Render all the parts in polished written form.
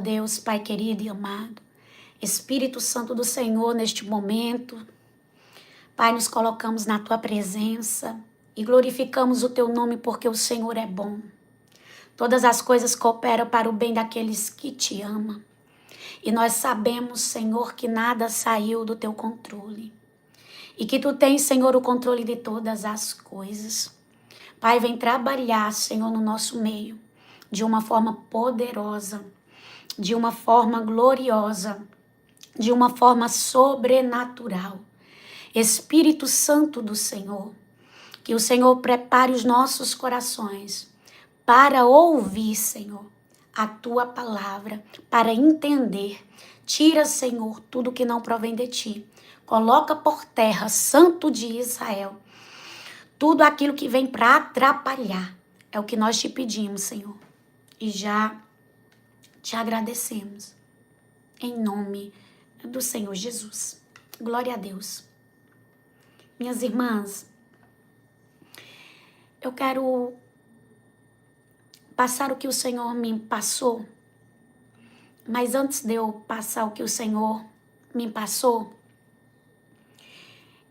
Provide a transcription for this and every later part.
Deus, Pai querido e amado. Espírito Santo do Senhor, neste momento, Pai, nos colocamos na Tua presença e glorificamos o Teu nome porque o Senhor é bom. Todas as coisas cooperam para o bem daqueles que Te amam. E nós sabemos, Senhor, que nada saiu do Teu controle. E que Tu tens, Senhor, o controle de todas as coisas. Pai, vem trabalhar, Senhor, no nosso meio, de uma forma poderosa, de uma forma gloriosa, de uma forma sobrenatural. Espírito Santo do Senhor, que o Senhor prepare os nossos corações para ouvir, Senhor, a Tua palavra, para entender. Tira, Senhor, tudo que não provém de Ti. Coloca por terra, Santo de Israel, tudo aquilo que vem para atrapalhar. É o que nós Te pedimos, Senhor. E já Te agradecemos. Em nome do Senhor Jesus. Glória a Deus. Minhas irmãs, eu quero passar o que o Senhor me passou. Mas antes de eu passar o que o Senhor me passou,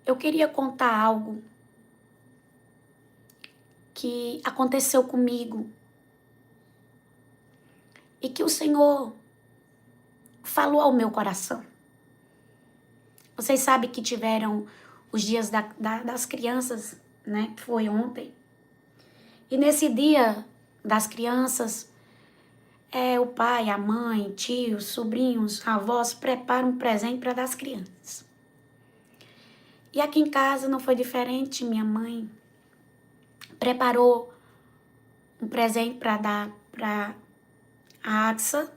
eu queria contar algo que aconteceu comigo e que o Senhor falou ao meu coração. Vocês sabem que tiveram os dias das crianças, né? Foi ontem. E nesse dia das crianças, o pai, a mãe, tios, sobrinhos, avós preparam um presente para dar às crianças. E aqui em casa não foi diferente. Minha mãe preparou um presente para dar para a Axa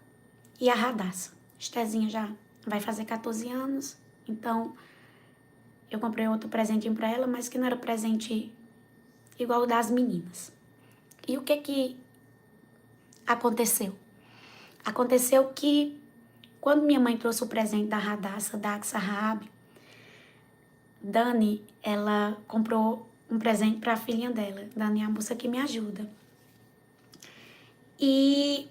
e a Radassa. Estezinha já vai fazer 14 anos, então eu comprei outro presentinho para ela, mas que não era presente igual o das meninas. E o que aconteceu? Aconteceu que quando minha mãe trouxe o presente da Radassa, da Axa Raab, Dani, ela comprou um presente para a filhinha dela. Dani é a moça que me ajuda. E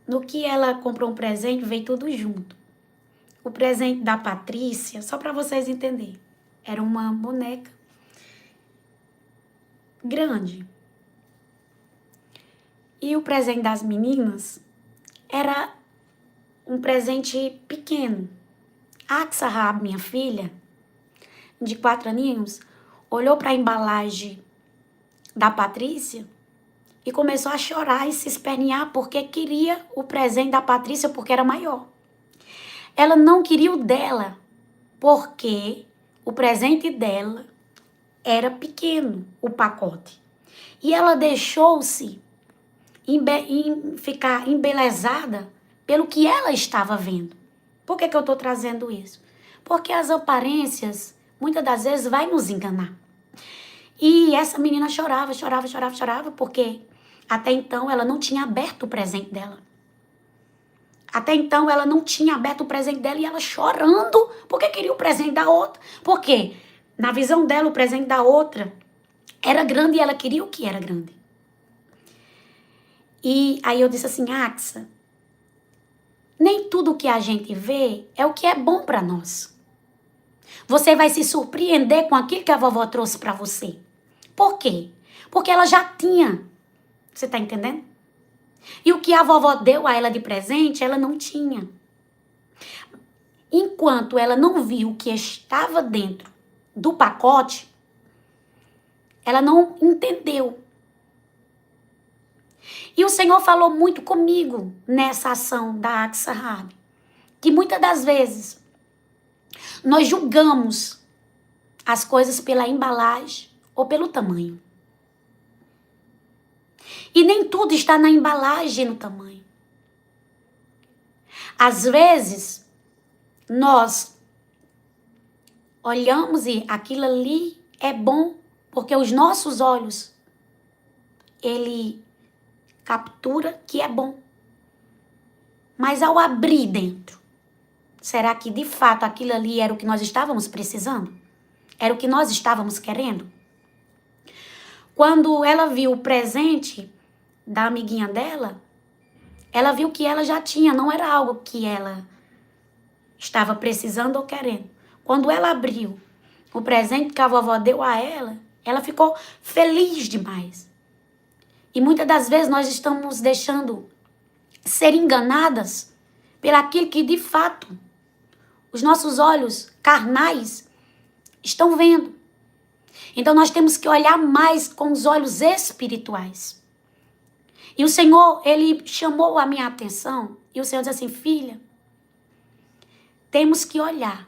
no que ela comprou um presente, veio tudo junto. O presente da Patrícia, só para vocês entenderem, era uma boneca grande. E o presente das meninas era um presente pequeno. A Axa Raab, minha filha, de 4 aninhos, olhou para a embalagem da Patrícia e começou a chorar e se espernear porque queria o presente da Patrícia porque era maior. Ela não queria o dela porque o presente dela era pequeno, o pacote. E ela deixou-se ficar embelezada pelo que ela estava vendo. Por que eu estou trazendo isso? Porque as aparências, muitas das vezes, vai nos enganar. E essa menina chorava, porque até então ela não tinha aberto o presente dela. Até então ela não tinha aberto o presente dela e ela chorando porque queria o presente da outra. Porque na visão dela o presente da outra era grande e ela queria o que era grande. E aí eu disse assim, Axa, nem tudo que a gente vê é o que é bom para nós. Você vai se surpreender com aquilo que a vovó trouxe para você. Por quê? Porque ela já tinha. Você tá entendendo? E o que a vovó deu a ela de presente, ela não tinha. Enquanto ela não viu o que estava dentro do pacote, ela não entendeu. E o Senhor falou muito comigo nessa ação da Axa Raab, que muitas das vezes nós julgamos as coisas pela embalagem ou pelo tamanho. E nem tudo está na embalagem e no tamanho. Às vezes, nós olhamos e aquilo ali é bom porque os nossos olhos, ele captura que é bom. Mas ao abrir dentro, será que de fato aquilo ali era o que nós estávamos precisando? Era o que nós estávamos querendo? Quando ela viu o presente da amiguinha dela, Ela viu que ela já tinha, não era algo que ela estava precisando ou querendo. Quando ela abriu o presente que a vovó deu a ela, ela ficou feliz demais. E muitas das vezes nós estamos deixando ser enganadas pelaquilo que de fato os nossos olhos carnais estão vendo. Então nós temos que olhar mais com os olhos espirituais. E o Senhor, ele chamou a minha atenção, e o Senhor disse assim: filha, temos que olhar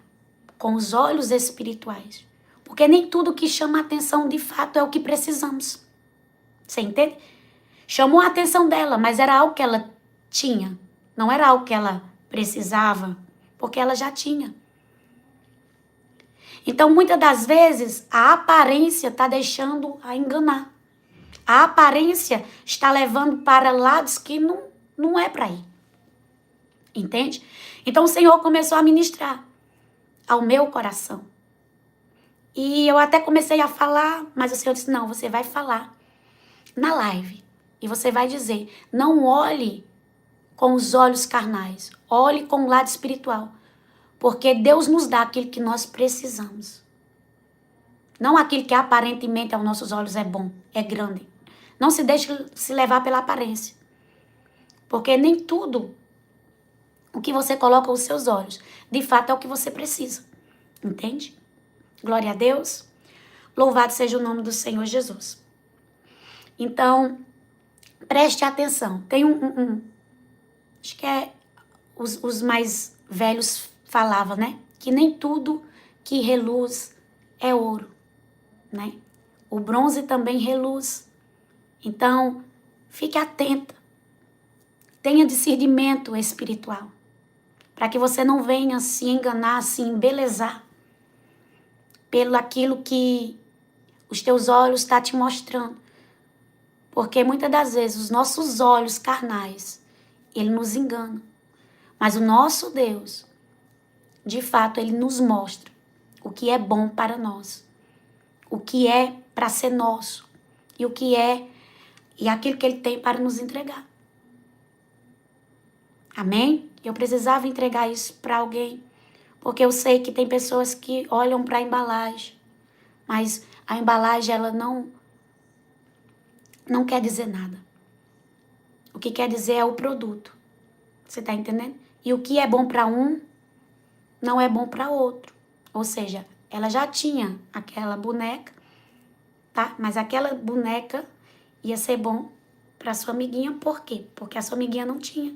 com os olhos espirituais. Porque nem tudo que chama a atenção de fato é o que precisamos. Você entende? Chamou a atenção dela, mas era algo que ela tinha. Não era algo que ela precisava, porque ela já tinha. Então, muitas das vezes, a aparência está deixando a enganar. A aparência está levando para lados que não é para ir. Entende? Então, o Senhor começou a ministrar ao meu coração. E eu até comecei a falar, mas o Senhor disse: não, você vai falar na live. E você vai dizer: não olhe com os olhos carnais, olhe com o lado espiritual. Porque Deus nos dá aquilo que nós precisamos. Não aquilo que aparentemente aos nossos olhos é bom, é grande. Não se deixe se levar pela aparência. Porque nem tudo o que você coloca aos seus olhos, de fato é o que você precisa. Entende? Glória a Deus. Louvado seja o nome do Senhor Jesus. Então, preste atenção. Tem acho que é os mais velhos falavam, né? Que nem tudo que reluz é ouro, né? O bronze também reluz. Então, fique atenta. Tenha discernimento espiritual. Para que você não venha se enganar, se embelezar pelo aquilo que os teus olhos estão te mostrando. Porque muitas das vezes os nossos olhos carnais, ele nos engana. Mas o nosso Deus, de fato, ele nos mostra o que é bom para nós. O que é para ser nosso. E o que é e aquilo que ele tem para nos entregar. Amém? Eu precisava entregar isso para alguém. Porque eu sei que tem pessoas que olham para a embalagem. Mas a embalagem, ela não quer dizer nada. O que quer dizer é o produto. Você está entendendo? E o que é bom para um, não é bom para outro. Ou seja, ela já tinha aquela boneca, tá? Mas aquela boneca ia ser bom para sua amiguinha. Por quê? Porque a sua amiguinha não tinha.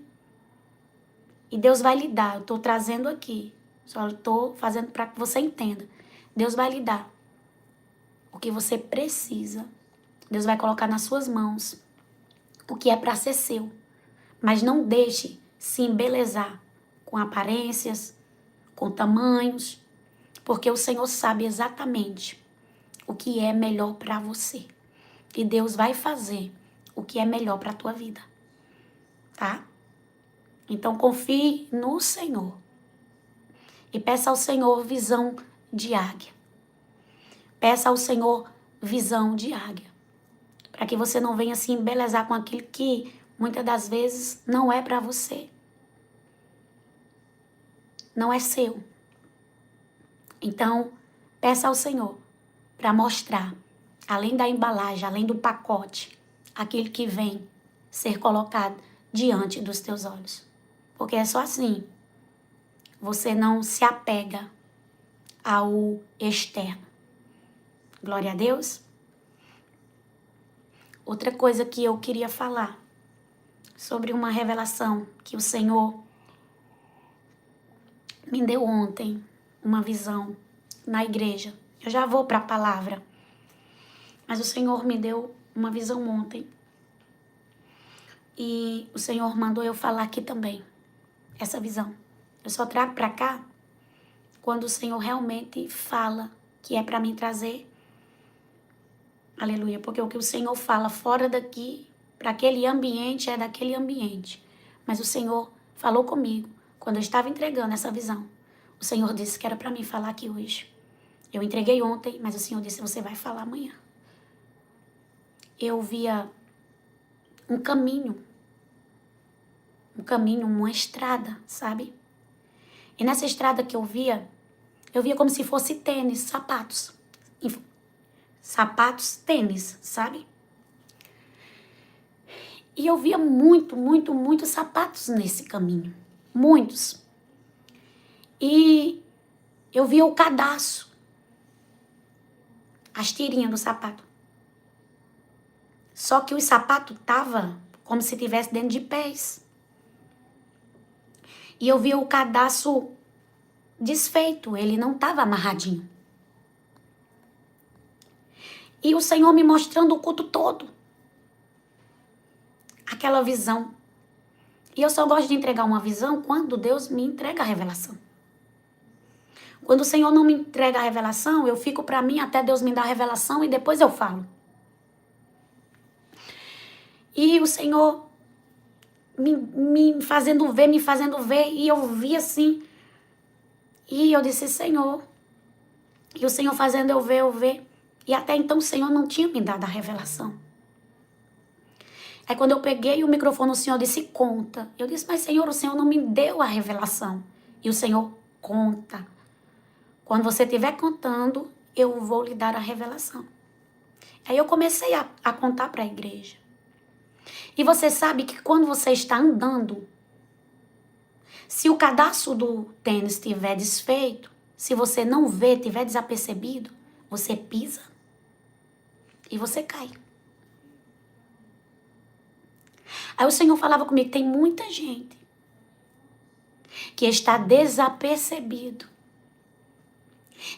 E Deus vai lhe dar. Eu estou trazendo aqui. Só estou fazendo para que você entenda. Deus vai lhe dar o que você precisa. Deus vai colocar nas suas mãos o que é para ser seu. Mas não deixe se embelezar com aparências, com tamanhos, porque o Senhor sabe exatamente o que é melhor para você. E Deus vai fazer o que é melhor para a tua vida. Tá? Então confie no Senhor. E peça ao Senhor visão de águia. Peça ao Senhor visão de águia. Para que você não venha se embelezar com aquilo que muitas das vezes não é para você. Não é seu. Então, peça ao Senhor para mostrar, além da embalagem, além do pacote, aquilo que vem ser colocado diante dos teus olhos. Porque é só assim. Você não se apega ao externo. Glória a Deus. Outra coisa que eu queria falar sobre uma revelação que o Senhor me deu ontem, uma visão na igreja. Eu já vou para a palavra, mas o Senhor me deu uma visão ontem. E o Senhor mandou eu falar aqui também, essa visão. Eu só trago para cá quando o Senhor realmente fala que é para mim trazer. Aleluia, porque o que o Senhor fala fora daqui, para aquele ambiente, é daquele ambiente. Mas o Senhor falou comigo, quando eu estava entregando essa visão. O Senhor disse que era para mim falar aqui hoje. Eu entreguei ontem, mas o Senhor disse, você vai falar amanhã. Eu via um caminho um caminho, uma estrada, sabe? E nessa estrada que eu via como se fosse tênis, sapatos. Sapatos, tênis, sabe? E eu via muitos sapatos nesse caminho. Muitos. E eu via o cadastro. As tirinhas do sapato. Só que o sapato tava como se tivesse dentro de pés. E eu via o cadastro desfeito, ele não estava amarradinho. E o Senhor me mostrando o culto todo. Aquela visão. E eu só gosto de entregar uma visão quando Deus me entrega a revelação. Quando o Senhor não me entrega a revelação, eu fico para mim até Deus me dar a revelação e depois eu falo. E o Senhor me fazendo ver, e eu vi assim. E eu disse, Senhor. E o Senhor fazendo eu ver. E até então o Senhor não tinha me dado a revelação. Aí quando eu peguei o microfone, o Senhor disse, conta. Eu disse, mas Senhor, o Senhor não me deu a revelação. E o Senhor, conta. Quando você estiver contando, eu vou lhe dar a revelação. Aí eu comecei a contar para a igreja. E você sabe que quando você está andando, se o cadastro do tênis estiver desfeito, se você não vê, estiver desapercebido, você pisa e você cai. Aí o Senhor falava comigo, tem muita gente que está desapercebido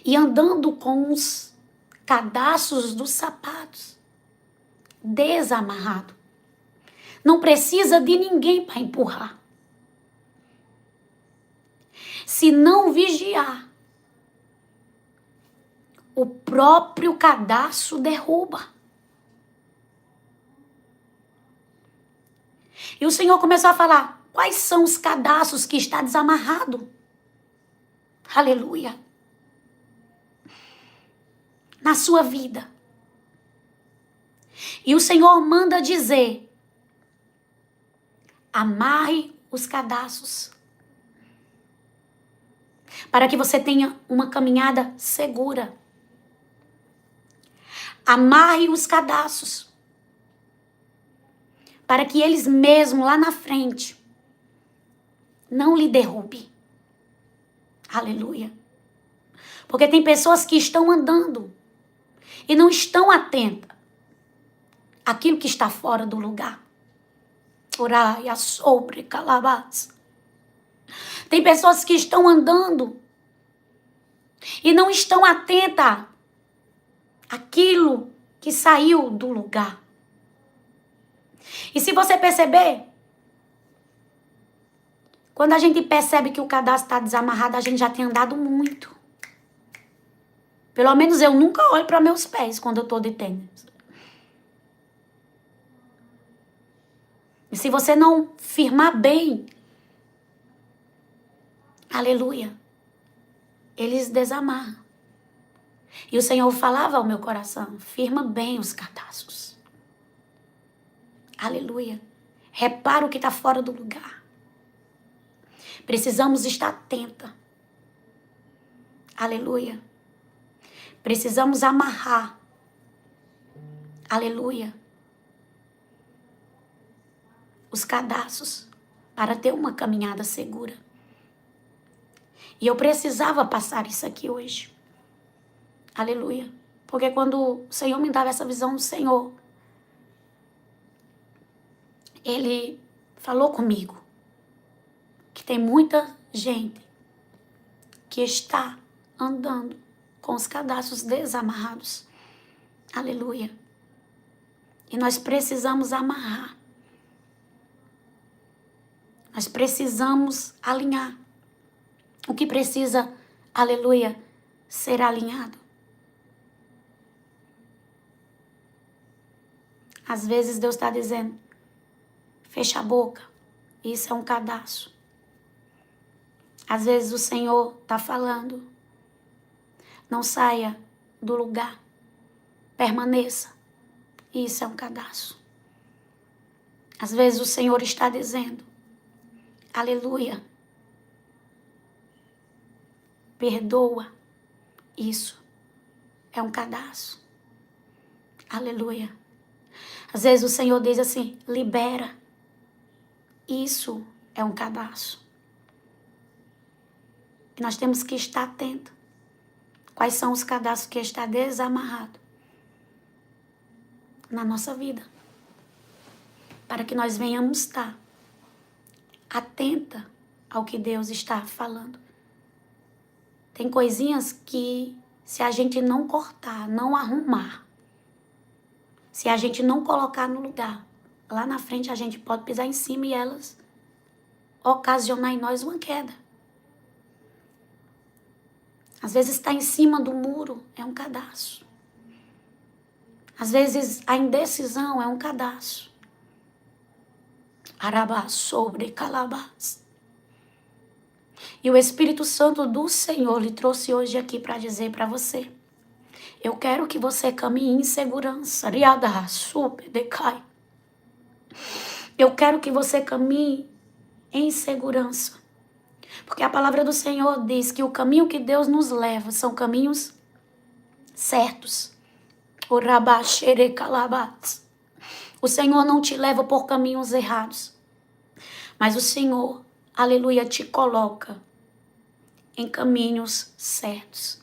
e andando com os cadastros dos sapatos desamarrado. Não precisa de ninguém para empurrar. Se não vigiar, o próprio cadastro derruba. E o Senhor começou a falar, quais são os cadastros que está desamarrado? Aleluia. Na sua vida. E o Senhor manda dizer, amarre os cadastros. Para que você tenha uma caminhada segura. Amarre os cadastros. Para que eles mesmo lá na frente não lhe derrubem. Aleluia. Porque tem pessoas que estão andando e não estão atentas àquilo que está fora do lugar. Oraia sobre calabás. Tem pessoas que estão andando e não estão atentas àquilo que saiu do lugar. E se você perceber, quando a gente percebe que o cadastro está desamarrado, a gente já tem andado muito. Pelo menos eu nunca olho para meus pés quando eu estou de tênis. E se você não firmar bem, aleluia, eles desamarram. E o Senhor falava ao meu coração, firma bem os cadastros. Aleluia. Repara o que está fora do lugar. Precisamos estar atenta. Aleluia. Precisamos amarrar. Aleluia. Os cadastros para ter uma caminhada segura. E eu precisava passar isso aqui hoje. Aleluia. Porque quando o Senhor me dava essa visão do Senhor, Ele falou comigo que tem muita gente que está andando com os cadastros desamarrados. Aleluia. E nós precisamos amarrar. Nós precisamos alinhar. O que precisa, aleluia, ser alinhado. Às vezes Deus está dizendo, fecha a boca. Isso é um cadastro. Às vezes o Senhor está falando, não saia do lugar. Permaneça. Isso é um cadastro. Às vezes o Senhor está dizendo, Aleluia. Perdoa. Isso é um cadastro. Aleluia. Às vezes o Senhor diz assim, libera. Isso é um cadastro. E nós temos que estar atentos. Quais são os cadastros que está desamarrado na nossa vida? Para que nós venhamos estar atenta ao que Deus está falando. Tem coisinhas que, se a gente não cortar, não arrumar, se a gente não colocar no lugar, lá na frente a gente pode pisar em cima e elas ocasionar em nós uma queda. Às vezes estar em cima do muro é um cadastro. Às vezes a indecisão é um cadastro. Arabá sobre calabás. E o Espírito Santo do Senhor lhe trouxe hoje aqui para dizer para você: eu quero que você caminhe em segurança. Riadá, super, decai. Eu quero que você caminhe em segurança. Porque a palavra do Senhor diz que o caminho que Deus nos leva são caminhos certos. O rabá xere calabás. O Senhor não te leva por caminhos errados. Mas o Senhor, aleluia, te coloca em caminhos certos.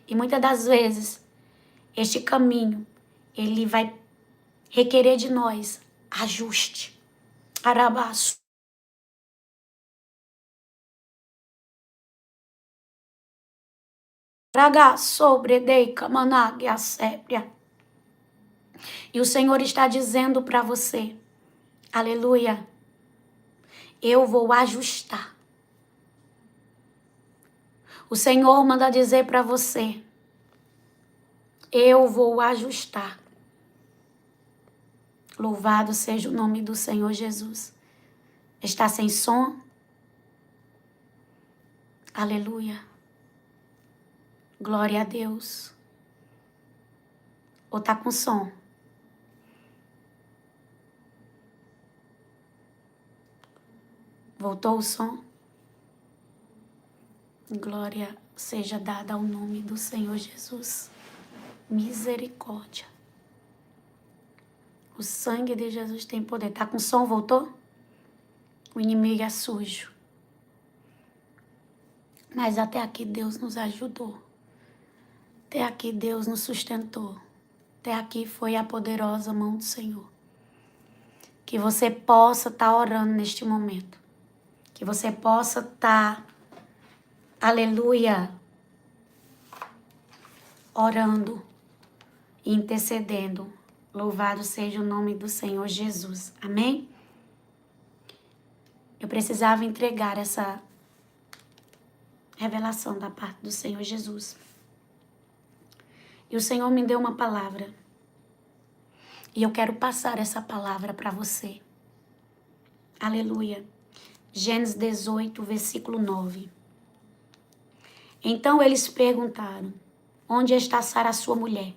E muitas das vezes, este caminho, ele vai requerer de nós ajuste. Arabaço. Traga sobre dei camanag a sépia. E o Senhor está dizendo para você, aleluia, eu vou ajustar. O Senhor manda dizer para você, eu vou ajustar. Louvado seja o nome do Senhor Jesus. Está sem som? Aleluia. Glória a Deus. Ou está com som? Voltou o som? Glória seja dada ao nome do Senhor Jesus. Misericórdia. O sangue de Jesus tem poder. Tá com som? Voltou? O inimigo é sujo. Mas até aqui Deus nos ajudou. Até aqui Deus nos sustentou. Até aqui foi a poderosa mão do Senhor. Que você possa estar orando neste momento. Que você possa estar, aleluia, orando e intercedendo. Louvado seja o nome do Senhor Jesus. Amém? Eu precisava entregar essa revelação da parte do Senhor Jesus. E o Senhor me deu uma palavra. E eu quero passar essa palavra para você. Aleluia. Gênesis 18, versículo 9. Então eles perguntaram, onde está Sara, sua mulher?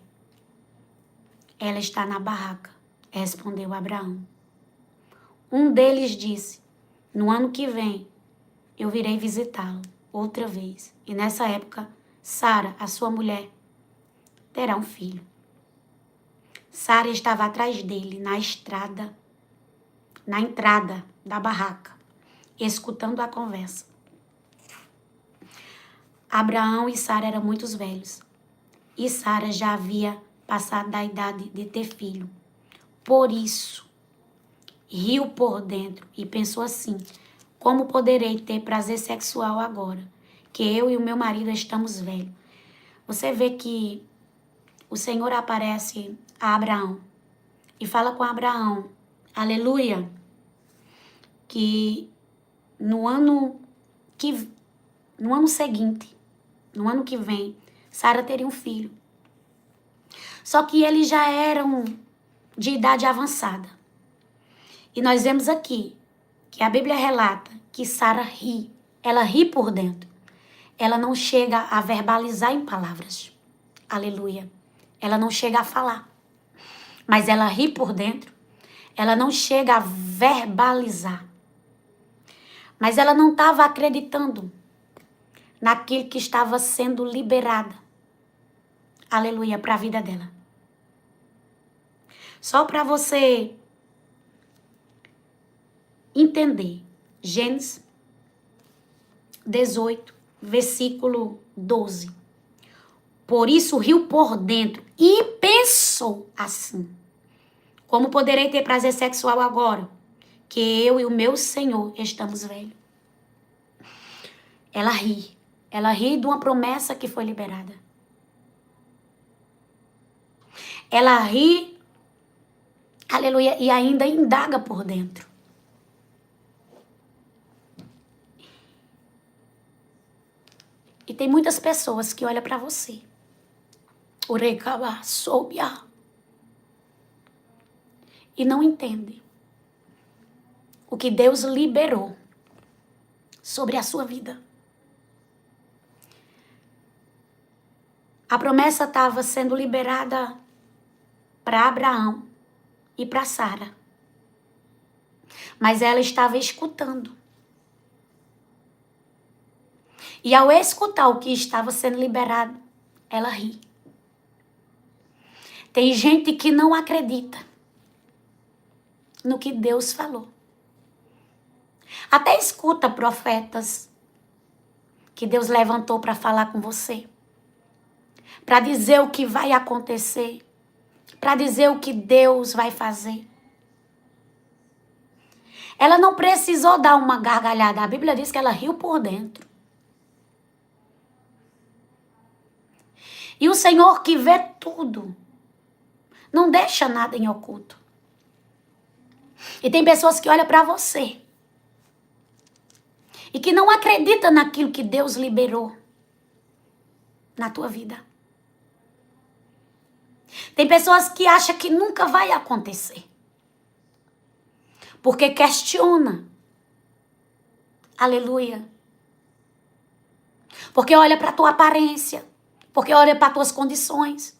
Ela está na barraca, respondeu Abraão. Um deles disse, no ano que vem, eu virei visitá-lo outra vez. E nessa época, Sara, a sua mulher, terá um filho. Sara estava atrás dele, na entrada da barraca, escutando a conversa. Abraão e Sara eram muito velhos. E Sara já havia passado da idade de ter filho. Por isso, riu por dentro e pensou assim, como poderei ter prazer sexual agora, que eu e o meu marido estamos velhos? Você vê que o Senhor aparece a Abraão e fala com Abraão, aleluia, que no ano seguinte, no ano que vem, Sara teria um filho. Só que eles já eram de idade avançada. E nós vemos aqui que a Bíblia relata que Sara ri. Ela ri por dentro. Ela não chega a verbalizar em palavras. Aleluia. Ela não chega a falar. Mas ela ri por dentro. Ela não chega a verbalizar. Mas ela não estava acreditando naquilo que estava sendo liberada. Aleluia, para a vida dela. Só para você entender. Gênesis 18, versículo 12. Por isso riu por dentro e pensou assim: como poderei ter prazer sexual agora, que eu e o meu Senhor estamos velhos? Ela ri. Ela ri de uma promessa que foi liberada. Ela ri, aleluia, e ainda indaga por dentro. E tem muitas pessoas que olham para você. E não entendem o que Deus liberou sobre a sua vida. A promessa estava sendo liberada para Abraão e para Sara. Mas ela estava escutando. E ao escutar o que estava sendo liberado, ela ri. Tem gente que não acredita no que Deus falou. Até escuta profetas que Deus levantou para falar com você, para dizer o que vai acontecer, para dizer o que Deus vai fazer. Ela não precisou dar uma gargalhada. A Bíblia diz que ela riu por dentro. E o Senhor que vê tudo, não deixa nada em oculto. E tem pessoas que olham para você e que não acreditam naquilo que Deus liberou na tua vida. Tem pessoas que acham que nunca vai acontecer, porque questiona. Aleluia. Porque olha para a tua aparência, porque olha para as tuas condições.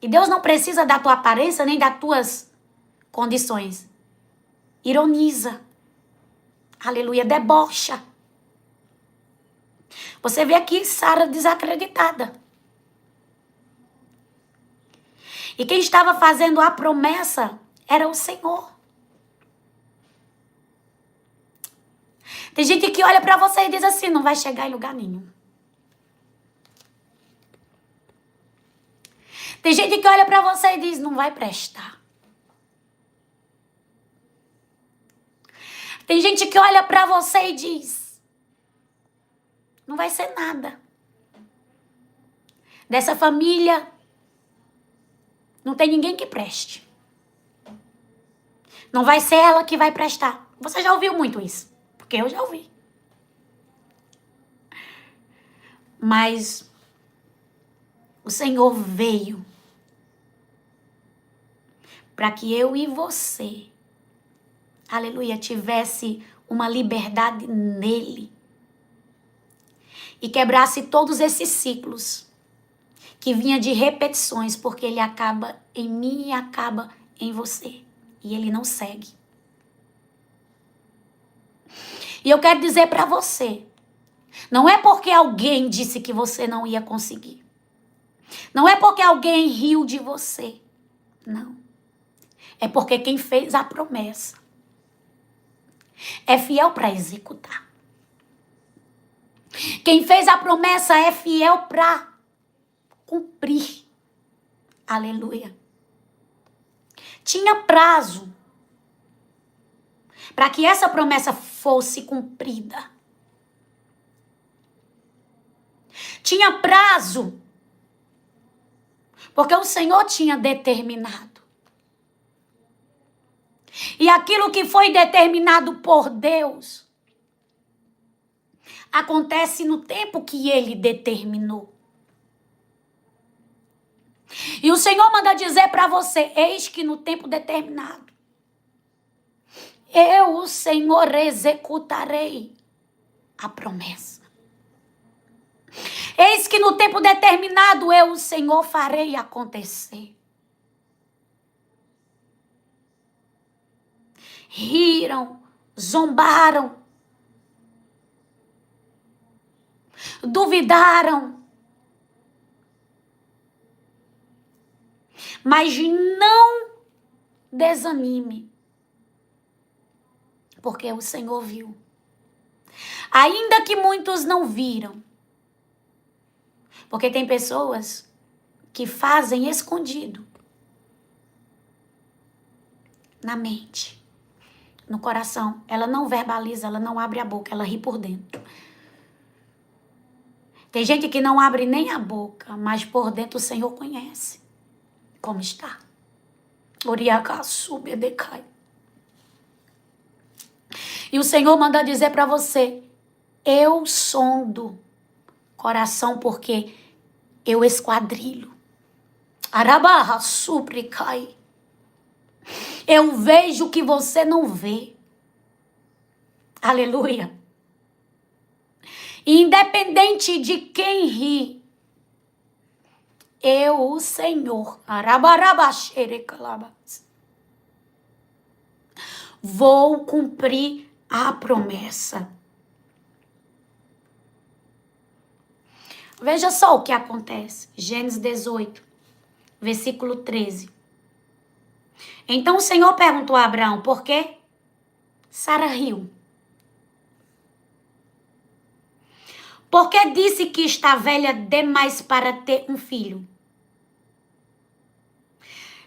E Deus não precisa da tua aparência nem das tuas condições. Ironiza. Aleluia, debocha. Você vê aqui Sara desacreditada. E quem estava fazendo a promessa era o Senhor. Tem gente que olha para você e diz assim: não vai chegar em lugar nenhum. Tem gente que olha para você e diz: não vai prestar. Tem gente que olha para você e diz: não vai ser nada. Dessa família não tem ninguém que preste. Não vai ser ela que vai prestar. Você já ouviu muito isso? Porque eu já ouvi. Mas o Senhor veio para que eu e você, aleluia, tivesse uma liberdade nele e quebrasse todos esses ciclos que vinha de repetições, porque ele acaba em mim e acaba em você. E ele não segue. E eu quero dizer para você, não é porque alguém disse que você não ia conseguir. Não é porque alguém riu de você. Não. É porque quem fez a promessa é fiel para executar. Quem fez a promessa é fiel para cumprir. Aleluia. Tinha prazo para que essa promessa fosse cumprida. Tinha prazo, porque o Senhor tinha determinado. E aquilo que foi determinado por Deus acontece no tempo que Ele determinou. E o Senhor manda dizer para você: eis que no tempo determinado, eu, o Senhor, executarei a promessa. Eis que no tempo determinado, eu, o Senhor, farei acontecer. Riram, zombaram, duvidaram. Mas não desanime, porque o Senhor viu. Ainda que muitos não viram, porque tem pessoas que fazem escondido na mente, no coração. Ela não verbaliza, ela não abre a boca, ela ri por dentro. Tem gente que não abre nem a boca, mas por dentro o Senhor conhece como está. E o Senhor manda dizer para você: eu sondo coração porque eu esquadrilho. Arabarra supricai. Eu vejo o que você não vê. Aleluia. Independente de quem ri, eu, o Senhor, vou cumprir a promessa. Veja só o que acontece. Gênesis 18, versículo 13. Então o Senhor perguntou a Abraão: por quê? Sara riu. Porque disse que está velha demais para ter um filho.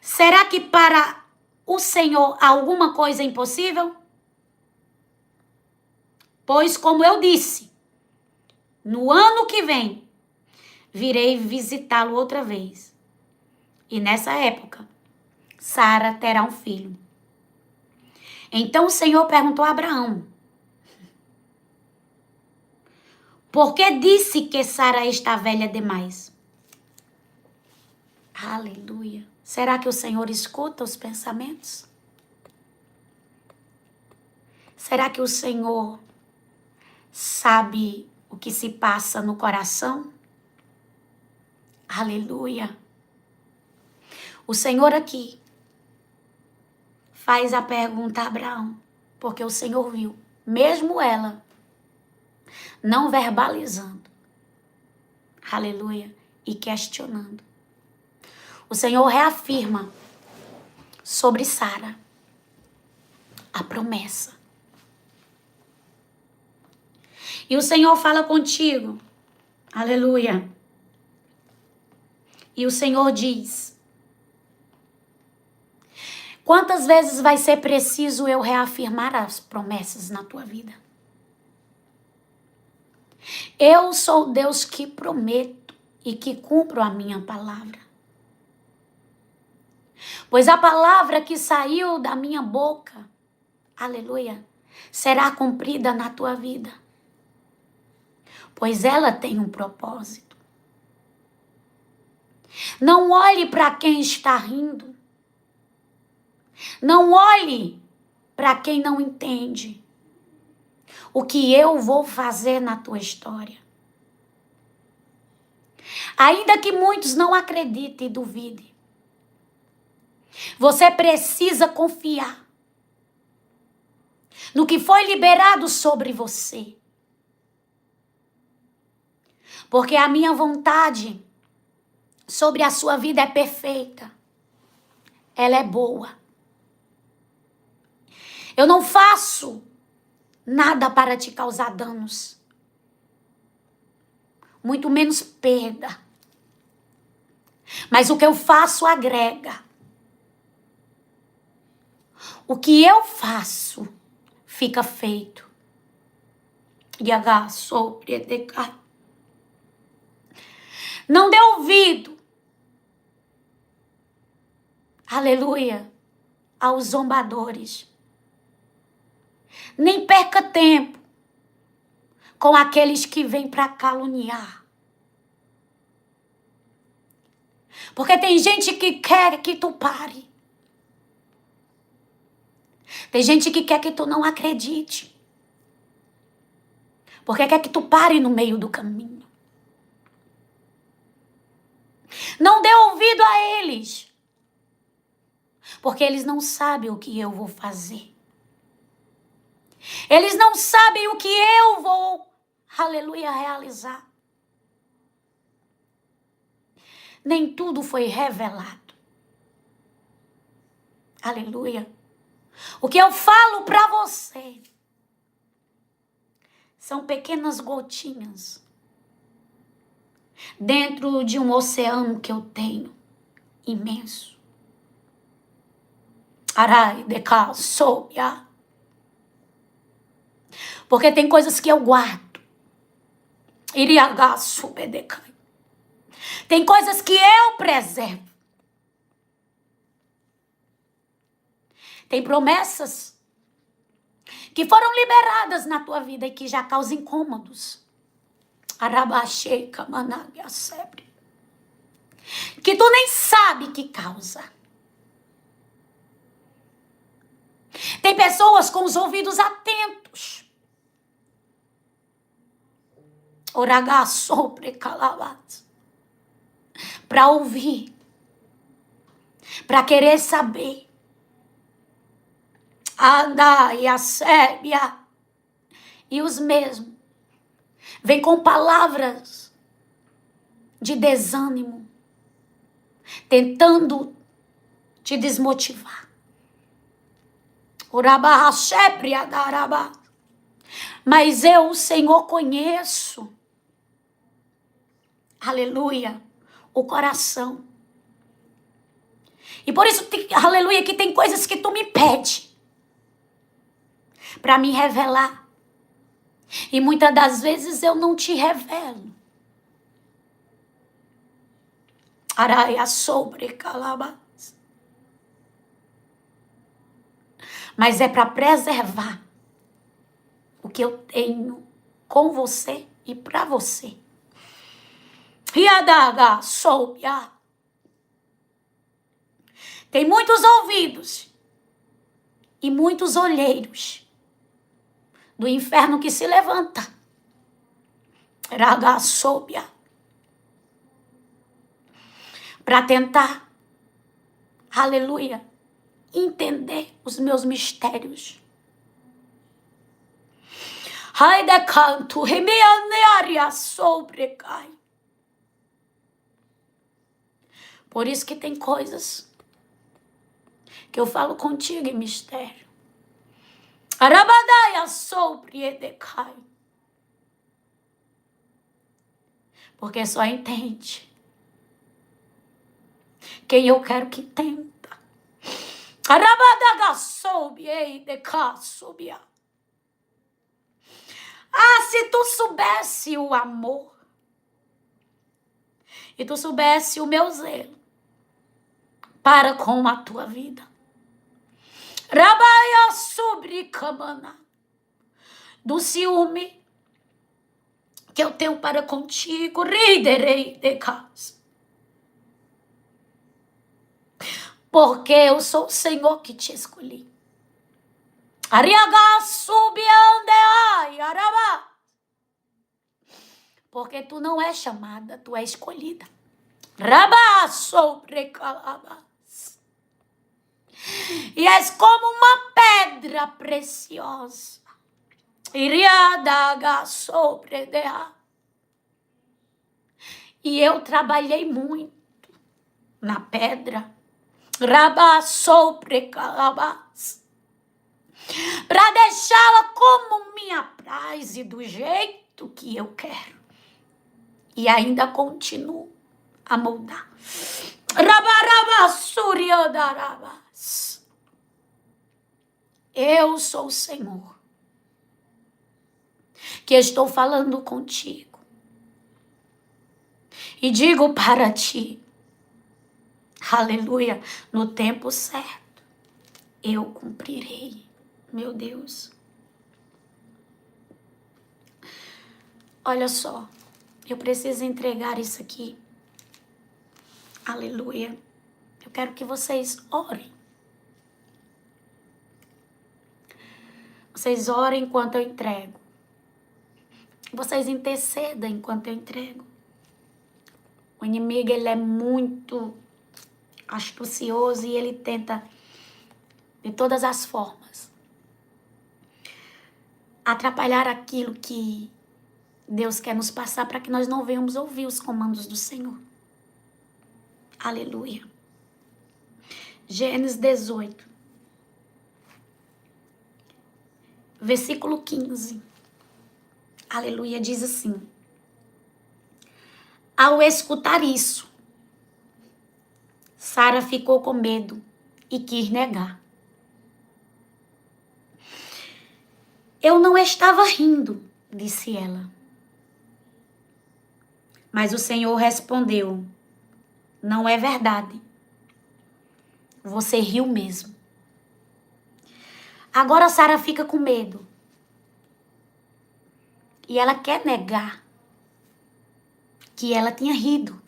Será que para o Senhor há alguma coisa impossível? Pois, como eu disse, no ano que vem, virei visitá-lo outra vez. E nessa época, Sara terá um filho. Então o Senhor perguntou a Abraão: por que disse que Sara está velha demais? Aleluia. Será que o Senhor escuta os pensamentos? Será que o Senhor sabe o que se passa no coração? Aleluia. O Senhor aqui faz a pergunta a Abraão, porque o Senhor viu, mesmo ela não verbalizando, aleluia, e questionando. O Senhor reafirma sobre Sara a promessa. E o Senhor fala contigo, aleluia. E o Senhor diz: quantas vezes vai ser preciso eu reafirmar as promessas na tua vida? Eu sou Deus que prometo e que cumpro a minha palavra. Pois a palavra que saiu da minha boca, aleluia, será cumprida na tua vida. Pois ela tem um propósito. Não olhe para quem está rindo. Não olhe para quem não entende o que eu vou fazer na tua história. Ainda que muitos não acreditem e duvidem, você precisa confiar no que foi liberado sobre você. Porque a minha vontade sobre a sua vida é perfeita. Ela é boa. Eu não faço nada para te causar danos. Muito menos perda. Mas o que eu faço agrega. O que eu faço fica feito. Não dê ouvido, aleluia, aos zombadores. Nem perca tempo com aqueles que vêm para caluniar. Porque tem gente que quer que tu pare. Tem gente que quer que tu não acredite. Porque quer que tu pare no meio do caminho. Não dê ouvido a eles. Porque eles não sabem o que eu vou fazer. Eles não sabem o que eu vou, aleluia, realizar. Nem tudo foi revelado. Aleluia. O que eu falo para você são pequenas gotinhas dentro de um oceano que eu tenho imenso. Arai de cá, soubia. Porque tem coisas que eu guardo. Iriagá, subedecai. Tem coisas que eu preservo. Tem promessas que foram liberadas na tua vida e que já causam incômodos. Arabachei, Kamanagya, Sebre. Que tu nem sabe que causa. Tem pessoas com os ouvidos atentos. Oragá, sobre, calavat. Para ouvir. Para querer saber. Anda e a sébia. E os mesmos vem com palavras de desânimo, tentando te desmotivar. Mas eu, o Senhor, conheço, aleluia, o coração. E por isso, aleluia, que tem coisas que tu me pede para me revelar. E muitas das vezes eu não te revelo. Araia sobre calabas. Mas é para preservar o que eu tenho com você e para você. Riadaga soubia. Tem muitos ouvidos e muitos olheiros do inferno que se levanta. Raga soubia. Para tentar, aleluia, entender os meus mistérios. Ai de canto, remianearia sobrecai. Por isso que tem coisas que eu falo contigo em mistério. Arabadaia sobrecai. Porque só entende quem eu quero que entenda. Arabadaga sobrecai subia. Ah, se tu soubesse o amor e tu soubesse o meu zelo para com a tua vida. Rabaia sobre camana. Do ciúme que eu tenho para contigo. Riderei de casa. Porque eu sou o Senhor que te escolhi. Ariaga subiandeai araba. Porque tu não é chamada, tu é escolhida. Rabá sobre calabas. E és como uma pedra preciosa. Iriadaga sobre deá. E eu trabalhei muito na pedra. Rabá sobre calabas. Para deixá-la como me apraz e do jeito que eu quero. E ainda continuo a moldar. Eu sou o Senhor que estou falando contigo. E digo para ti, aleluia, no tempo certo, eu cumprirei, meu Deus. Olha só, eu preciso entregar isso aqui. Aleluia. Eu quero que vocês orem. Vocês orem enquanto eu entrego. Vocês intercedam enquanto eu entrego. O inimigo, ele é muito astucioso e ele tenta, de todas as formas, atrapalhar aquilo que Deus quer nos passar para que nós não venhamos ouvir os comandos do Senhor. Aleluia. Gênesis 18, versículo 15. Aleluia, diz assim: ao escutar isso, Sara ficou com medo e quis negar. Eu não estava rindo, disse ela. Mas o Senhor respondeu: não é verdade. Você riu mesmo. Agora Sara fica com medo. E ela quer negar que ela tinha rido.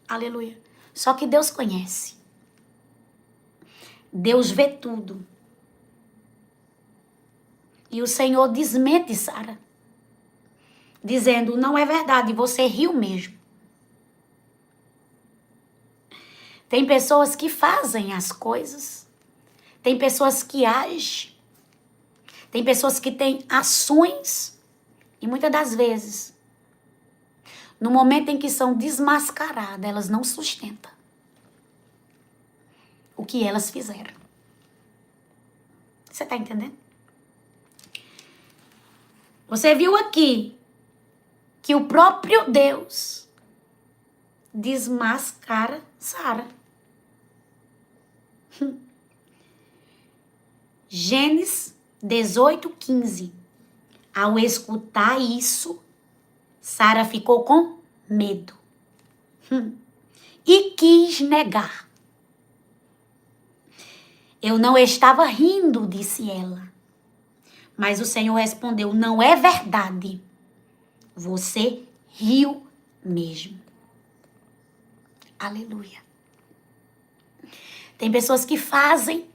Aleluia. Só que Deus conhece. Deus vê tudo. E o Senhor desmente Sara, dizendo: não é verdade, você riu mesmo. Tem pessoas que fazem as coisas, tem pessoas que agem, tem pessoas que têm ações, e muitas das vezes, no momento em que são desmascaradas, elas não sustentam o que elas fizeram. Você está entendendo? Você viu aqui que o próprio Deus desmascara Sara. Gênesis 18:15. Ao escutar isso, Sara ficou com medo e quis negar. Eu não estava rindo, disse ela. Mas o Senhor respondeu: não é verdade. Você riu mesmo. Aleluia. Tem pessoas que fazem,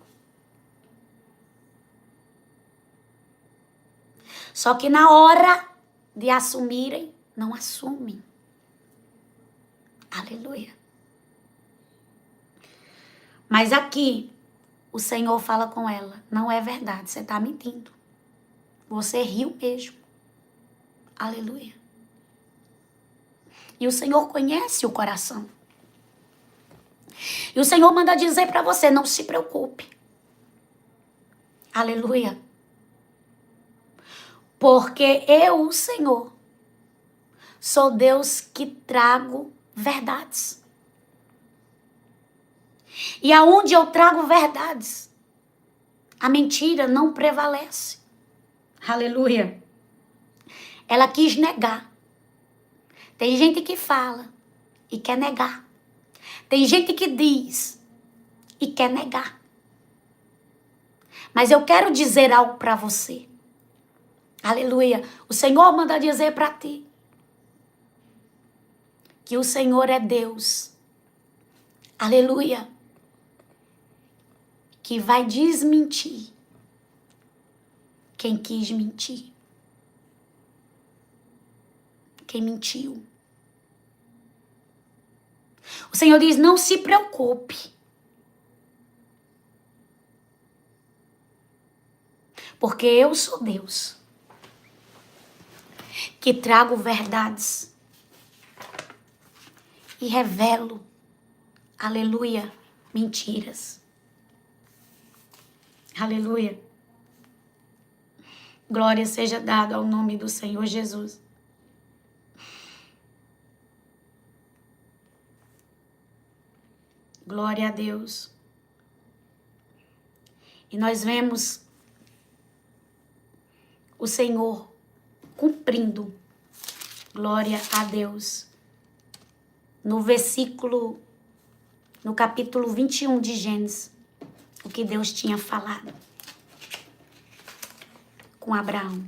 só que na hora de assumirem, não assumem. Aleluia. Mas aqui, o Senhor fala com ela: não é verdade, você está mentindo. Você riu mesmo. Aleluia. E o Senhor conhece o coração. E o Senhor manda dizer para você: não se preocupe. Aleluia. Porque eu, o Senhor, sou Deus que trago verdades. E aonde eu trago verdades, a mentira não prevalece. Aleluia. Ela quis negar. Tem gente que fala e quer negar. Tem gente que diz e quer negar. Mas eu quero dizer algo para você. Aleluia. O Senhor manda dizer para ti que o Senhor é Deus. Aleluia. Que vai desmentir quem quis mentir. Quem mentiu. O Senhor diz: não se preocupe. Porque eu sou Deus que trago verdades e revelo, aleluia, mentiras. Aleluia. Glória seja dada ao nome do Senhor Jesus. Glória a Deus. E nós vemos o Senhor cumprindo, glória a Deus, no capítulo 21 de Gênesis, o que Deus tinha falado com Abraão.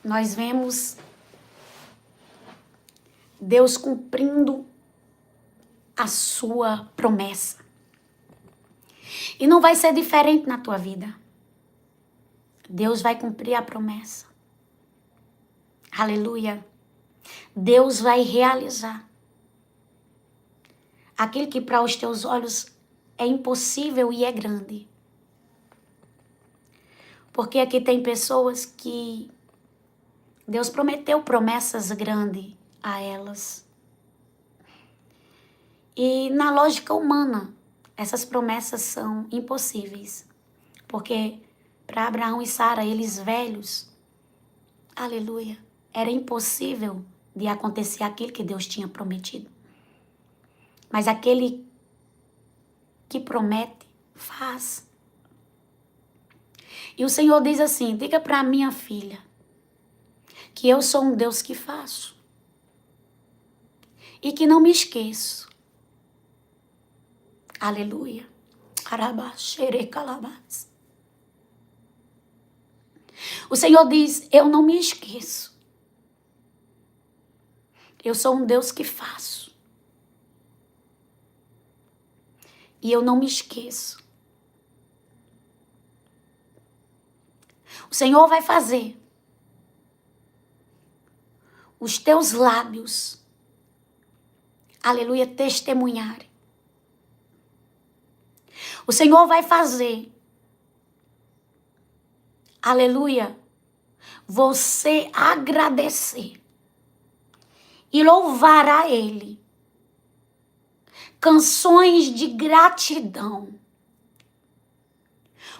Nós vemos Deus cumprindo a sua promessa. E não vai ser diferente na tua vida. Deus vai cumprir a promessa. Aleluia. Deus vai realizar aquilo que para os teus olhos é impossível e é grande. Porque aqui tem pessoas que Deus prometeu promessas grandes a elas. E na lógica humana, essas promessas são impossíveis. Porque para Abraão e Sara, eles velhos, aleluia, era impossível de acontecer aquilo que Deus tinha prometido. Mas aquele que promete, faz. E o Senhor diz assim: diga para minha filha que eu sou um Deus que faço. E que não me esqueço. Aleluia. O Senhor diz: eu não me esqueço. Eu sou um Deus que faço. E eu não me esqueço. O Senhor vai fazer os teus lábios, aleluia, testemunharem. O Senhor vai fazer, aleluia, você agradecer e louvar a Ele. Canções de gratidão.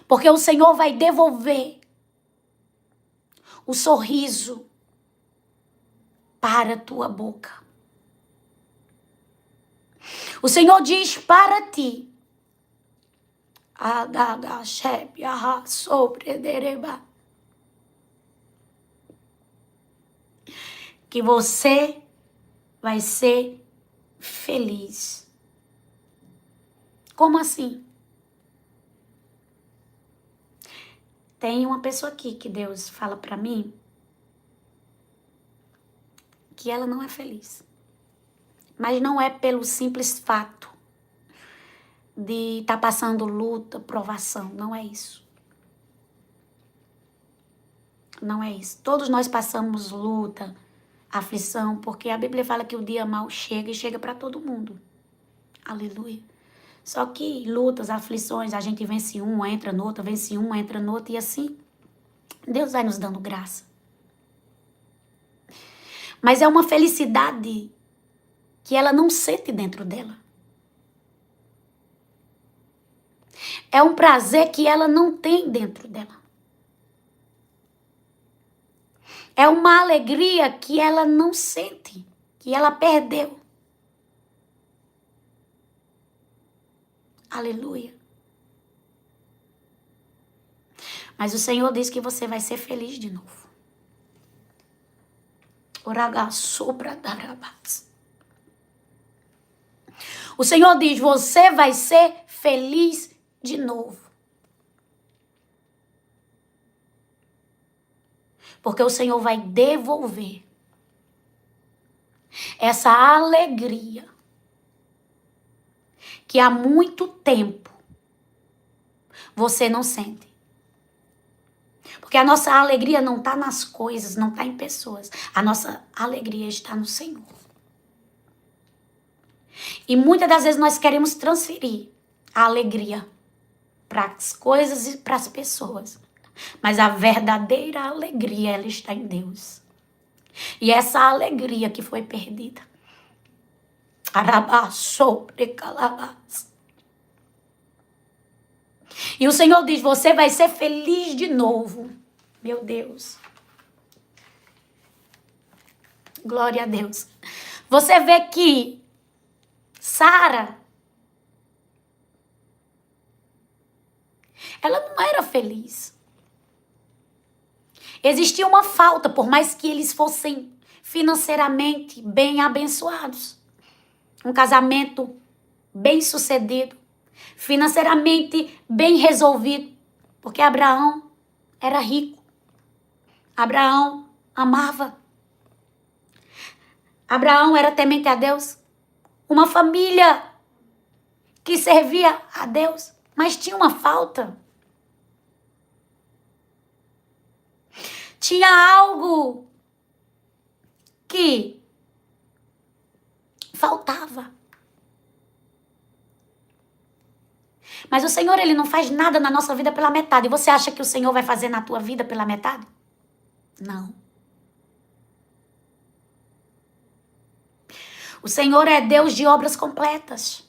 Porque o Senhor vai devolver o sorriso para a tua boca. O Senhor diz para ti: que você vai ser feliz. Como assim? Tem uma pessoa aqui que Deus fala para mim que ela não é feliz. Mas não é pelo simples fato de estar passando luta, provação. Não é isso. Não é isso. Todos nós passamos luta, aflição, porque a Bíblia fala que o dia mau chega e chega para todo mundo. Aleluia. Só que lutas, aflições, a gente vence uma, entra no outra, vence uma, entra no outra, e assim Deus vai nos dando graça. Mas é uma felicidade que ela não sente dentro dela. É um prazer que ela não tem dentro dela. É uma alegria que ela não sente, que ela perdeu. Aleluia. Mas o Senhor diz que você vai ser feliz de novo. O Senhor diz: você vai ser feliz de novo. Porque o Senhor vai devolver essa alegria que há muito tempo você não sente. Porque a nossa alegria não está nas coisas, não está em pessoas. A nossa alegria está no Senhor. E muitas das vezes nós queremos transferir a alegria para as coisas e para as pessoas. Mas a verdadeira alegria, ela está em Deus. E essa alegria que foi perdida. E o Senhor diz: você vai ser feliz de novo. Meu Deus. Glória a Deus. Você vê que Sara, ela não era feliz. Existia uma falta, por mais que eles fossem financeiramente bem abençoados. Um casamento bem sucedido, financeiramente bem resolvido, porque Abraão era rico. Abraão amava. Abraão era temente a Deus. Uma família que servia a Deus, mas tinha uma falta. Tinha algo que faltava. Mas o Senhor, Ele não faz nada na nossa vida pela metade. E você acha que o Senhor vai fazer na tua vida pela metade? Não. O Senhor é Deus de obras completas.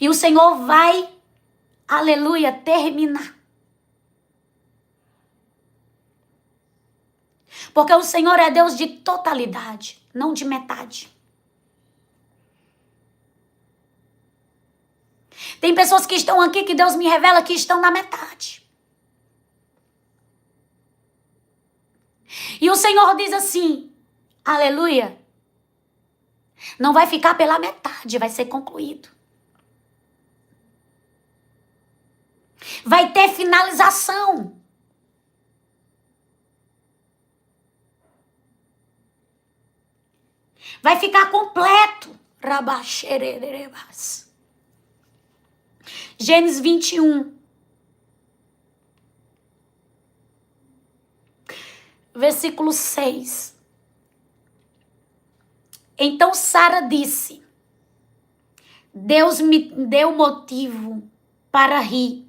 E o Senhor vai, aleluia, terminar. Porque o Senhor é Deus de totalidade, não de metade. Tem pessoas que estão aqui que Deus me revela que estão na metade. E o Senhor diz assim, aleluia, não vai ficar pela metade, vai ser concluído. Vai ter finalização. Vai ficar completo. Rabaxererebas. Gênesis 21. Versículo 6. Então Sara disse, Deus me deu motivo para rir.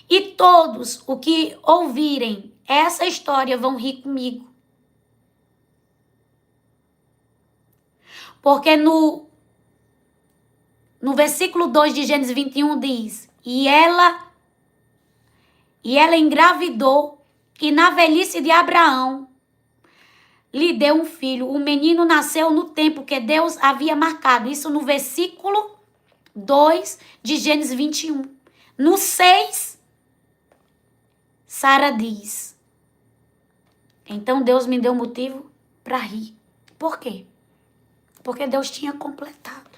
E todos o que ouvirem essa história vão rir comigo. Porque no versículo 2 de Gênesis 21 diz, e ela engravidou e na velhice de Abraão lhe deu um filho. O menino nasceu no tempo que Deus havia marcado. Isso no versículo 2 de Gênesis 21. No 6, Sara diz, então Deus me deu motivo para rir. Por quê? Porque Deus tinha completado.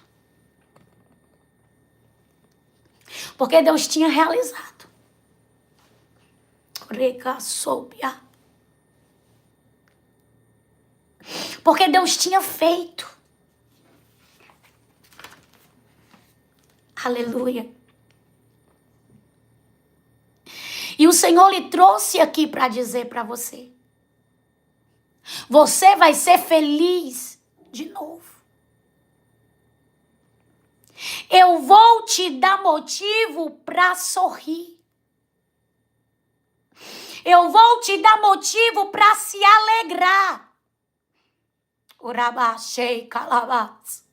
Porque Deus tinha realizado. Porque Deus tinha feito. Aleluia. E o Senhor lhe trouxe aqui para dizer para você. Você vai ser feliz de novo. Eu vou te dar motivo para sorrir. Eu vou te dar motivo para se alegrar. Urabachei calabás.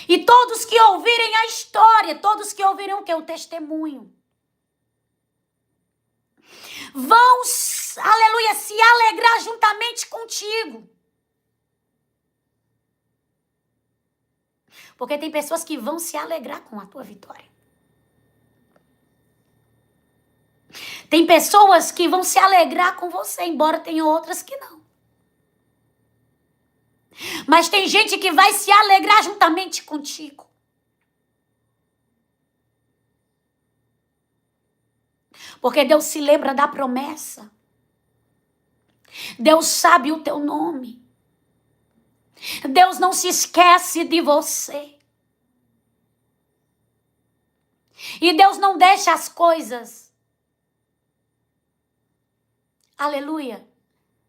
E todos que ouvirem a história, todos que ouvirem o que? O testemunho, vão, aleluia, se alegrar juntamente contigo. Porque tem pessoas que vão se alegrar com a tua vitória. Tem pessoas que vão se alegrar com você, embora tenha outras que não. Mas tem gente que vai se alegrar juntamente contigo. Porque Deus se lembra da promessa. Deus sabe o teu nome. Deus não se esquece de você. E Deus não deixa as coisas, aleluia,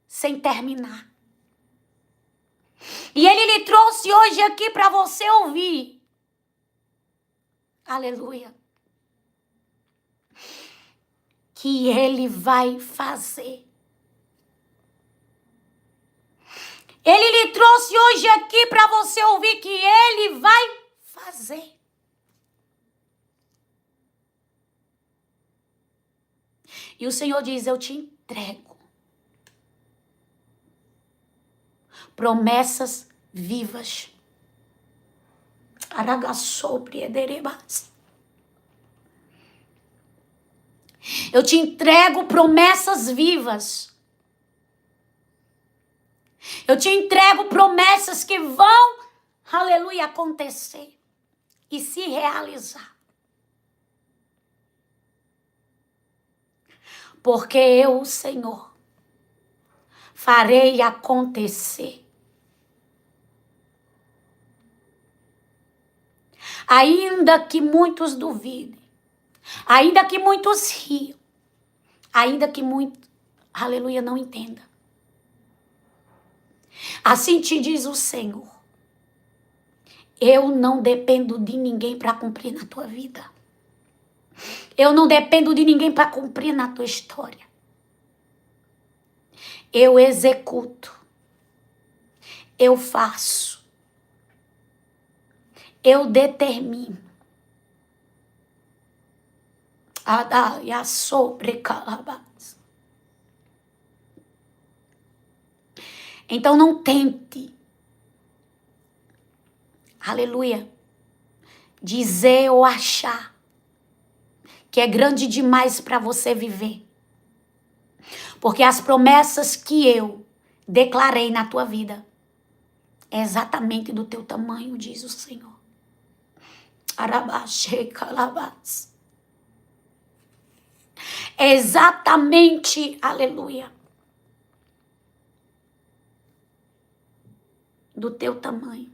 sem terminar. E Ele lhe trouxe hoje aqui para você ouvir. Aleluia. Que Ele vai fazer. Ele lhe trouxe hoje aqui para você ouvir que Ele vai fazer. E o Senhor diz, eu te entrego promessas vivas. Eu te entrego promessas vivas. Eu te entrego promessas que vão, aleluia, acontecer e se realizar. Porque eu, o Senhor, farei acontecer. Ainda que muitos duvidem, ainda que muitos riam, ainda que muitos, aleluia, não entendam. Assim te diz o Senhor. Eu não dependo de ninguém para cumprir na tua vida. Eu não dependo de ninguém para cumprir na tua história. Eu executo. Eu faço. Eu determino. Então não tente, aleluia, dizer ou achar que é grande demais para você viver. Porque as promessas que eu declarei na tua vida é exatamente do teu tamanho, diz o Senhor. É exatamente, aleluia, do teu tamanho,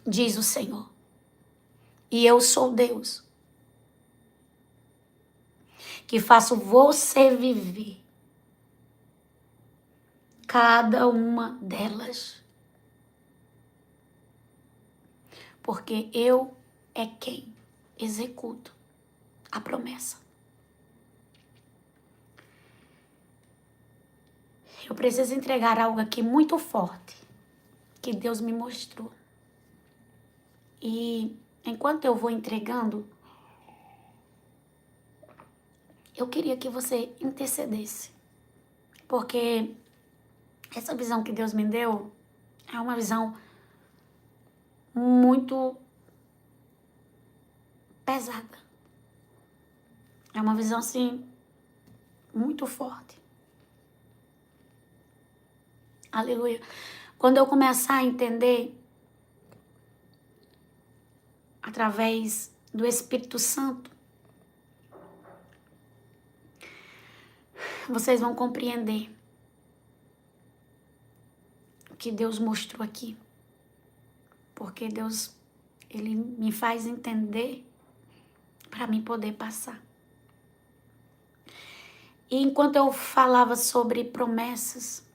diz o Senhor. E eu sou Deus, que faço você viver cada uma delas. Porque eu é quem executo a promessa. Eu preciso entregar algo aqui muito forte que Deus me mostrou. E enquanto eu vou entregando, eu queria que você intercedesse. Porque essa visão que Deus me deu é uma visão muito pesada. É uma visão, assim, muito forte. Aleluia. Quando eu começar a entender, através do Espírito Santo, vocês vão compreender o que Deus mostrou aqui. Porque Deus, Ele me faz entender para mim poder passar. E enquanto eu falava sobre promessas,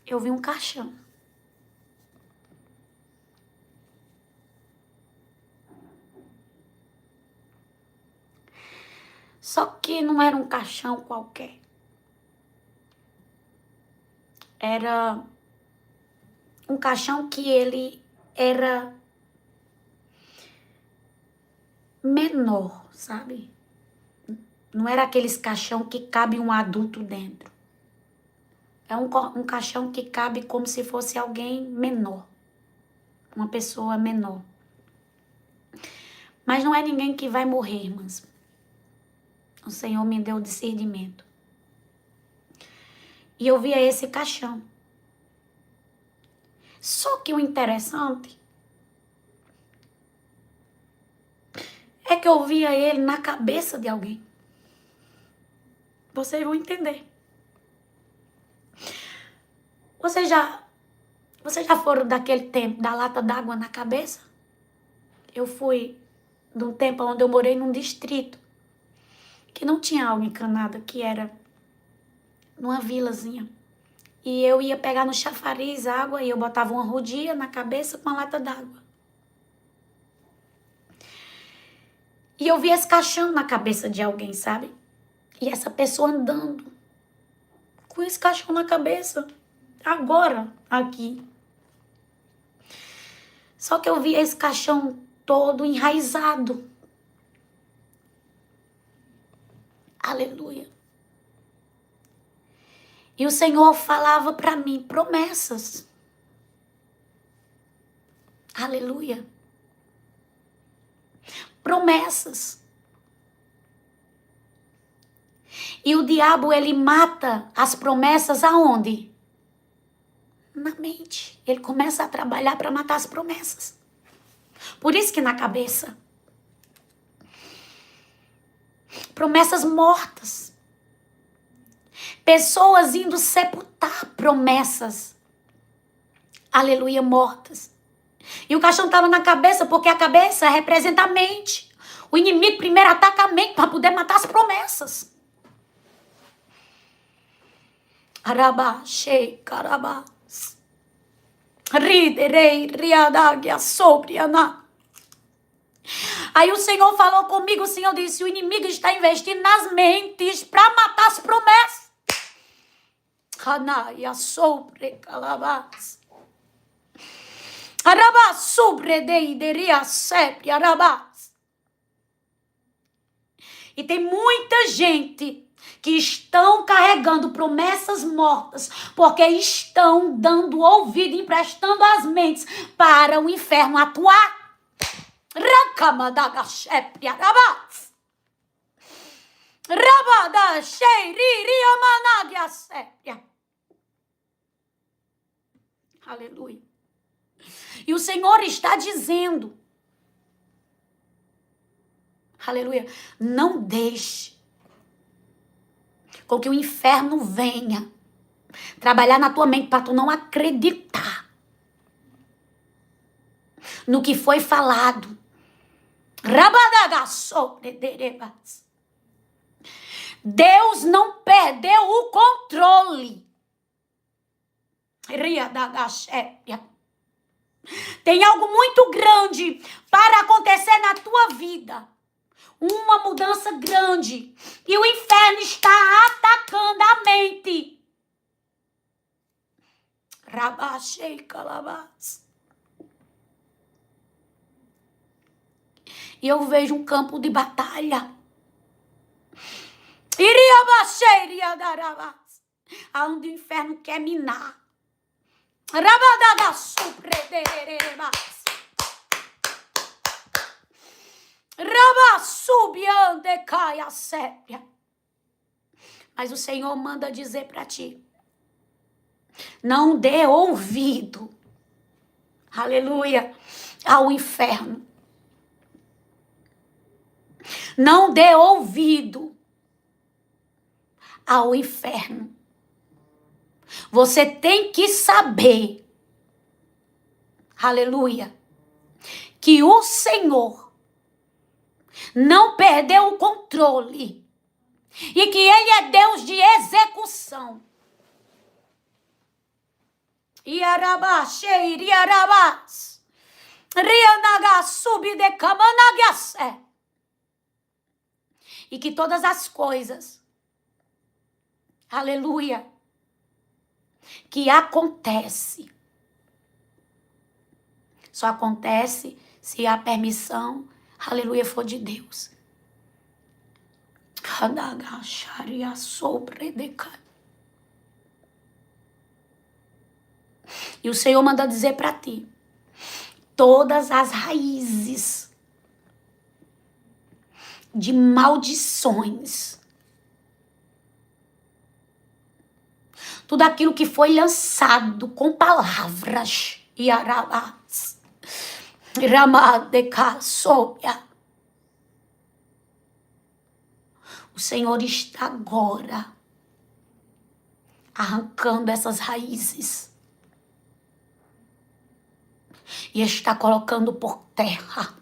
eu vi um caixão. Só que não era um caixão qualquer. Era um caixão que ele era menor, sabe? Não era aqueles caixão que cabe um adulto dentro. É um caixão que cabe como se fosse alguém menor. Uma pessoa menor. Mas não é ninguém que vai morrer, irmãs. O Senhor me deu discernimento. E eu via esse caixão. Só que o interessante é que eu via ele na cabeça de alguém. Vocês vão entender. Vocês já foram daquele tempo da lata d'água na cabeça? Eu fui de um tempo onde eu morei num distrito que não tinha água encanada, que era numa vilazinha. E eu ia pegar no chafariz água e eu botava uma rodia na cabeça com uma lata d'água. E eu vi esse caixão na cabeça de alguém, sabe? E essa pessoa andando com esse caixão na cabeça. Agora, aqui. Só que eu vi esse caixão todo enraizado. Aleluia. E o Senhor falava para mim promessas. Aleluia. Promessas. E o diabo, ele mata as promessas aonde? Na mente. Ele começa a trabalhar para matar as promessas. Por isso que na cabeça. Promessas mortas. Pessoas indo sepultar promessas. Aleluia, mortas. E o caixão estava na cabeça, porque a cabeça representa a mente. O inimigo primeiro ataca a mente para poder matar as promessas. Arabá, shei, carabás. Riderei, riadágia, sobre aná. Aí o Senhor falou comigo, o Senhor disse, o inimigo está investindo nas mentes para matar as promessas. Hanaia, sobre, calabás. Arabá, sobre, deideria, sempre, arabás. E tem muita gente que estão carregando promessas mortas, porque estão dando ouvido, emprestando as mentes para o inferno atuar. Aleluia. E o Senhor está dizendo, aleluia, não deixe com que o inferno venha trabalhar na tua mente para tu não acreditar no que foi falado. Deus não perdeu o controle. Tem algo muito grande para acontecer na tua vida. Uma mudança grande. E o inferno está atacando a mente. Rabachei calabás. E eu vejo um campo de batalha. Iriabachei, iriadarabás. Aonde o inferno quer minar. Rabadaga suprederebás. Rabassubiande caia sépia. Mas o Senhor manda dizer para ti, não dê ouvido, aleluia, ao inferno. Não dê ouvido ao inferno. Você tem que saber, aleluia, que o Senhor não perdeu o controle e que Ele é Deus de execução. Iarabá, sheiri, iarabás, rianaga, subide, camanagasé. E que todas as coisas, aleluia, que acontece, só acontece se a permissão, aleluia, for de Deus. E o Senhor manda dizer para ti, todas as raízes de maldições, tudo aquilo que foi lançado com palavras, Iarabás, Ramadeka, Sóbia, o Senhor está agora arrancando essas raízes e está colocando por terra.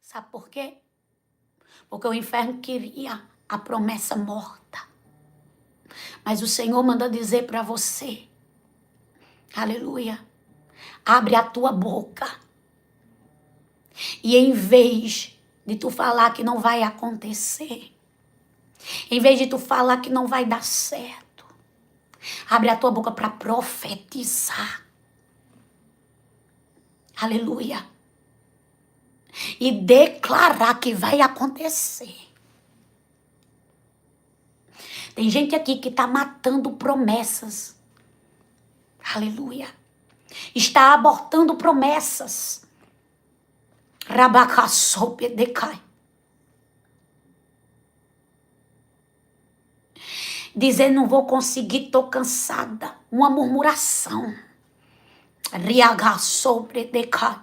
Sabe por quê? Porque o inferno queria a promessa morta. Mas o Senhor manda dizer para você, aleluia, abre a tua boca. E em vez de tu falar que não vai acontecer, em vez de tu falar que não vai dar certo, abre a tua boca para profetizar. Aleluia. E declarar que vai acontecer. Tem gente aqui que está matando promessas. Aleluia. Está abortando promessas. Rabacassopedecai. Dizendo, não vou conseguir, estou cansada. Uma murmuração. Riagassopedecai.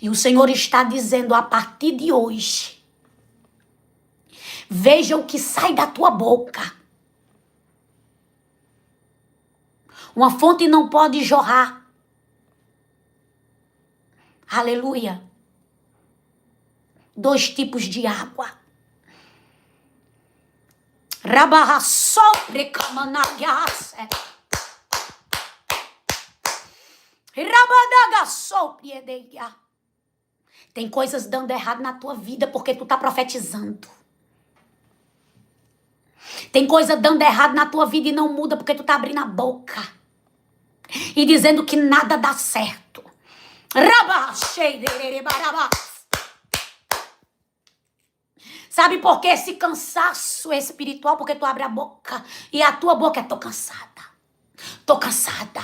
E o Senhor está dizendo, a partir de hoje, veja o que sai da tua boca. Uma fonte não pode jorrar. Aleluia. 2 tipos de água. Rabarra sobre camanagase. Rabadaga sobre edeia. Tem coisas dando errado na tua vida porque tu tá profetizando. Tem coisa dando errado na tua vida e não muda porque tu tá abrindo a boca e dizendo que nada dá certo. Sabe por que esse cansaço espiritual? Porque tu abre a boca e a tua boca é: tô cansada. Tô cansada.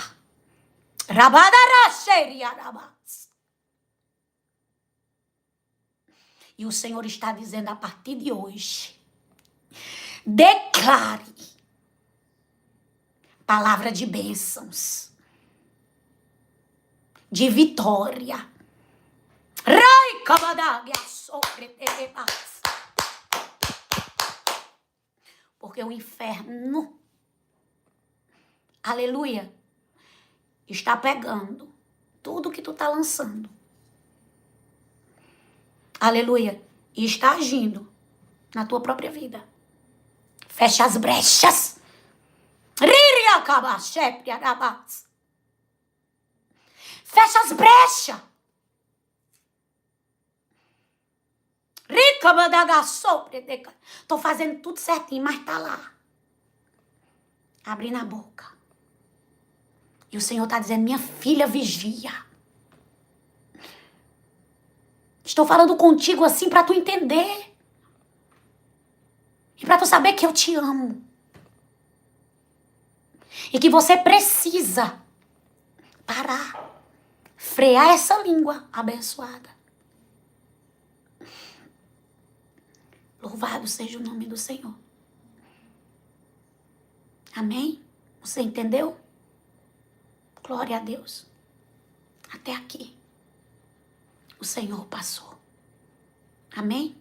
E o Senhor está dizendo: a partir de hoje, declare palavra de bênçãos, de vitória. Porque o inferno, aleluia, está pegando tudo que tu tá lançando. Aleluia. E está agindo na tua própria vida. Fecha as brechas. Fecha as brechas. Tô fazendo tudo certinho, mas tá lá. Abrindo a boca. E o Senhor tá dizendo: minha filha, vigia. Estou falando contigo assim para tu entender. E para tu saber que eu te amo. E que você precisa parar. Frear essa língua abençoada. Louvado seja o nome do Senhor. Amém? Você entendeu? Glória a Deus. Até aqui o Senhor passou. Amém?